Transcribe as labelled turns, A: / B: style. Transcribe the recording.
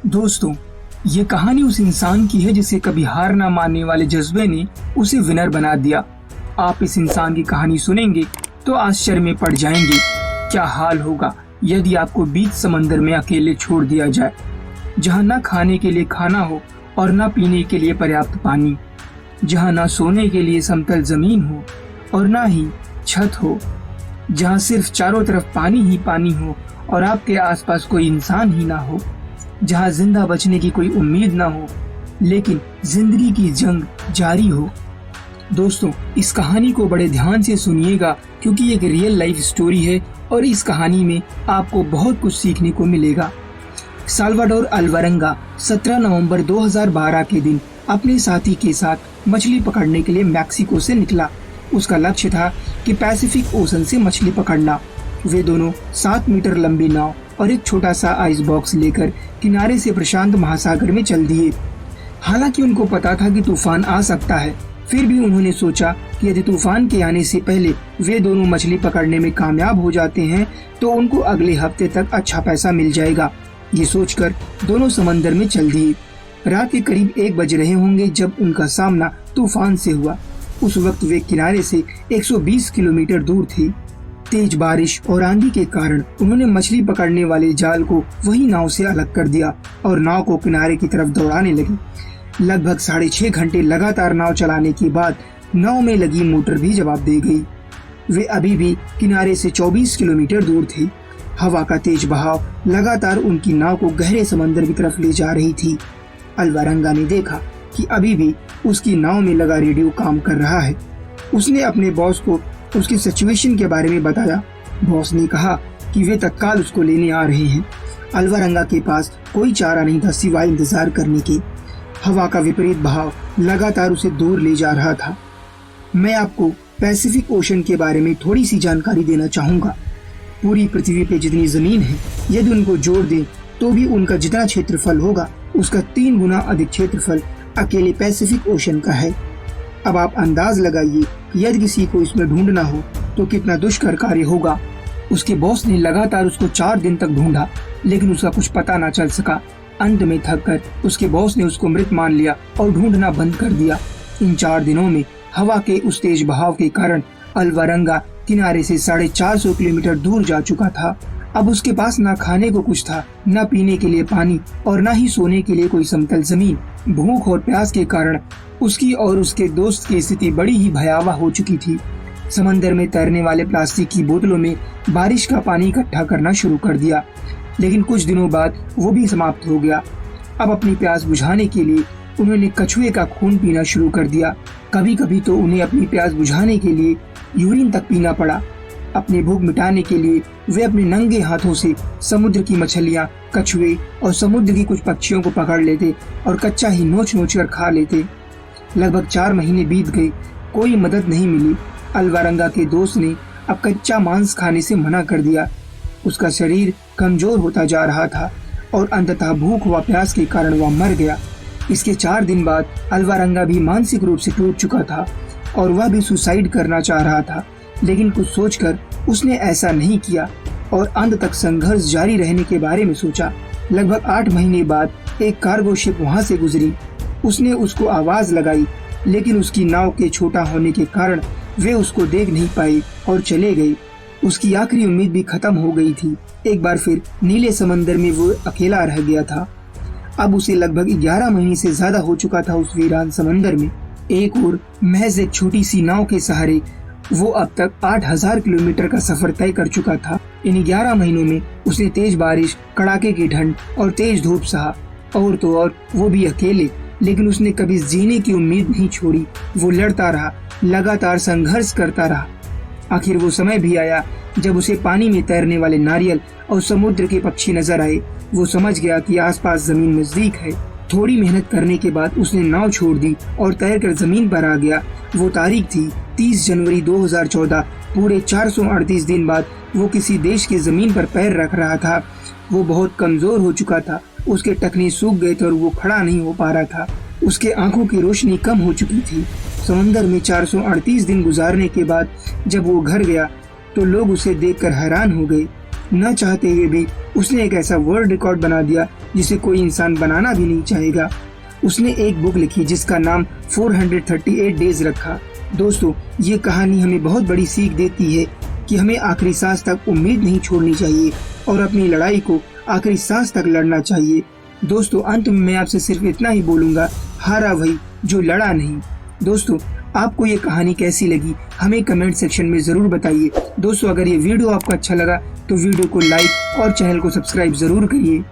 A: दोस्तों, ये कहानी उस इंसान की है जिसे कभी हार ना मानने वाले जज्बे ने उसे विनर बना दिया। आप इस इंसान की कहानी सुनेंगे तो आश्चर्य में पड़ जाएंगे। क्या हाल होगा यदि आपको बीच समंदर में अकेले छोड़ दिया जाए, जहाँ ना खाने के लिए खाना हो और ना पीने के लिए पर्याप्त पानी, जहाँ ना सोने के लिए समतल जमीन हो और ना ही छत हो, जहाँ सिर्फ चारों तरफ पानी ही पानी हो और आपके आसपास कोई इंसान ही ना हो, जहाँ जिंदा बचने की कोई उम्मीद ना हो लेकिन जिंदगी की जंग जारी हो। दोस्तों, इस कहानी को बड़े ध्यान से सुनिएगा क्योंकि एक रियल लाइफ स्टोरी है और इस कहानी में आपको बहुत कुछ सीखने को मिलेगा। साल्वाडोर अल्वारेंगा 17 नवंबर 2012 के दिन अपने साथी के साथ मछली पकड़ने के लिए मैक्सिको से निकला। उसका लक्ष्य था कि पैसिफिक ओशन से मछली पकड़ना। वे दोनों 7 मीटर लंबी नाव और एक छोटा सा आइस बॉक्स लेकर किनारे से प्रशांत महासागर में चल दिए। हालांकि उनको पता था कि तूफान आ सकता है, फिर भी उन्होंने सोचा कि यदि तूफान के आने से पहले वे दोनों मछली पकड़ने में कामयाब हो जाते हैं तो उनको अगले हफ्ते तक अच्छा पैसा मिल जाएगा। ये सोचकर दोनों समंदर में चल दिए। रात के करीब 1 बज रहे होंगे जब उनका सामना तूफान से हुआ। उस वक्त वे किनारे से 120 किलोमीटर दूर थे। तेज बारिश और आंधी के कारण उन्होंने मछली पकड़ने वाले जाल को वही नाव से अलग कर दिया और नाव को किनारे की तरफ दौड़ाने लगी। लगभग 6.5 घंटे लगातार नाव चलाने के बाद नाव में लगी मोटर भी जवाब दे गई। वे अभी भी किनारे से 24 किलोमीटर दूर थे। हवा का तेज बहाव लगातार उनकी नाव को गहरे समंदर की तरफ ले जा रही थी। अल्वारेंगा ने देखा कि अभी भी उसकी नाव में लगा रेडियो काम कर रहा है। उसने अपने बॉस को उसकी सिचुएशन के बारे में बताया। बॉस ने कहा कि वे तत्काल उसको लेने आ रहे हैं। अल्वारेंगा के पास कोई चारा नहीं था सिवाय इंतजार करने के। हवा का विपरीत बहाव लगातार उसे दूर ले जा रहा था। मैं आपको पैसिफिक ओशन के बारे में थोड़ी सी जानकारी देना चाहूँगा। पूरी पृथ्वी पे जितनी जमीन है, यदि उनको जोड़ दें तो भी उनका जितना क्षेत्रफल होगा उसका 3 गुना अधिक क्षेत्रफल अकेले पैसिफिक ओशन का है। अब आप अंदाज लगाइए कि यदि किसी को इसमें ढूंढना हो तो कितना दुष्कर कार्य होगा। उसके बॉस ने लगातार उसको 4 दिन तक ढूंढा लेकिन उसका कुछ पता न चल सका। अंत में थककर उसके बॉस ने उसको मृत मान लिया और ढूंढना बंद कर दिया। इन 4 दिनों में हवा के उस तेज बहाव के कारण अल्वारेंगा किनारे से 450 किलोमीटर दूर जा चुका था। अब उसके पास ना खाने को कुछ था, न पीने के लिए पानी और न ही सोने के लिए कोई समतल जमीन। भूख और प्यास के कारण उसकी और उसके दोस्त की स्थिति बड़ी ही भयावह हो चुकी थी। समंदर में तैरने वाले प्लास्टिक की बोतलों में बारिश का पानी इकट्ठा करना शुरू कर दिया, लेकिन कुछ दिनों बाद वो भी समाप्त हो गया। अब अपनी प्यास बुझाने के लिए उन्होंने कछुए का खून पीना शुरू कर दिया। कभी कभी तो उन्हें अपनी प्यास बुझाने के लिए यूरिन तक पीना पड़ा। अपनी भूख मिटाने के लिए वे अपने नंगे हाथों से समुद्र की मछलियाँ, कछुए और समुद्र की कुछ पक्षियों को पकड़ लेते और कच्चा ही नोच नोच कर खा लेते। लगभग 4 महीने बीत गए, कोई मदद नहीं मिली। अल्वारेंगा के दोस्त ने अब कच्चा मांस खाने से मना कर दिया। उसका शरीर कमजोर होता जा रहा था और अंततः भूख व प्यास के कारण वह मर गया। इसके 4 दिन बाद अल्वारेंगा भी मानसिक रूप से टूट चुका था और वह भी सुसाइड करना चाह रहा था, लेकिन कुछ सोचकर उसने ऐसा नहीं किया और अंत तक संघर्ष जारी रहने के बारे में सोचा। लगभग 8 महीने बाद एक कार्गो शिप वहां से गुजरी। उसने उसको आवाज लगाई, लेकिन उसकी नाव के छोटा होने के कारण वे उसको देख नहीं पाए और चले गए। उसकी आखिरी उम्मीद भी खत्म हो गई थी। एक बार फिर नीले समंदर में वो अकेला रह गया था। अब उसे लगभग 11 महीने से ज्यादा हो चुका था उस वीरान समंदर में। एक और महज एक छोटी सी नाव के सहारे वो अब तक 8000 किलोमीटर का सफर तय कर चुका था। इन 11 महीनों में उसने तेज बारिश, कड़ाके की ठंड और तेज धूप सहा, और तो और वो भी अकेले। लेकिन उसने कभी जीने की उम्मीद नहीं छोड़ी। वो लड़ता रहा, लगातार संघर्ष करता रहा। आखिर वो समय भी आया जब उसे पानी में तैरने वाले नारियल और समुद्र के पक्षी नजर आए। वो समझ गया कि आसपास जमीन नजदीक है। थोड़ी मेहनत करने के बाद उसने नाव छोड़ दी और तैरकर जमीन पर आ गया। वो तारीख थी 30 जनवरी 2014। पूरे 438 दिन बाद वो किसी देश के जमीन पर पैर रख रहा था। वो बहुत कमजोर हो चुका था। उसके टखने सूख गए थे और वो खड़ा नहीं हो पा रहा था। उसके आंखों की रोशनी कम हो चुकी थी। समंदर में 438 दिन गुजारने के बाद जब वो घर गया तो लोग उसे देखकर हैरान हो गए। न चाहते हुए भी उसने एक ऐसा वर्ल्ड रिकॉर्ड बना दिया जिसे कोई इंसान बनाना भी नहीं चाहेगा। उसने एक बुक लिखी जिसका नाम 438 डेज रखा। दोस्तों, ये कहानी हमें बहुत बड़ी सीख देती है कि हमें आखिरी सांस तक उम्मीद नहीं छोड़नी चाहिए और अपनी लड़ाई को आखिरी सांस तक लड़ना चाहिए। दोस्तों, अंत में मैं आपसे सिर्फ इतना ही बोलूंगा, हारा वही जो लड़ा नहीं। दोस्तों, आपको ये कहानी कैसी लगी हमें कमेंट सेक्शन में जरूर बताइए। दोस्तों, अगर ये वीडियो आपको अच्छा लगा तो वीडियो को लाइक और चैनल को सब्सक्राइब जरूर करिए।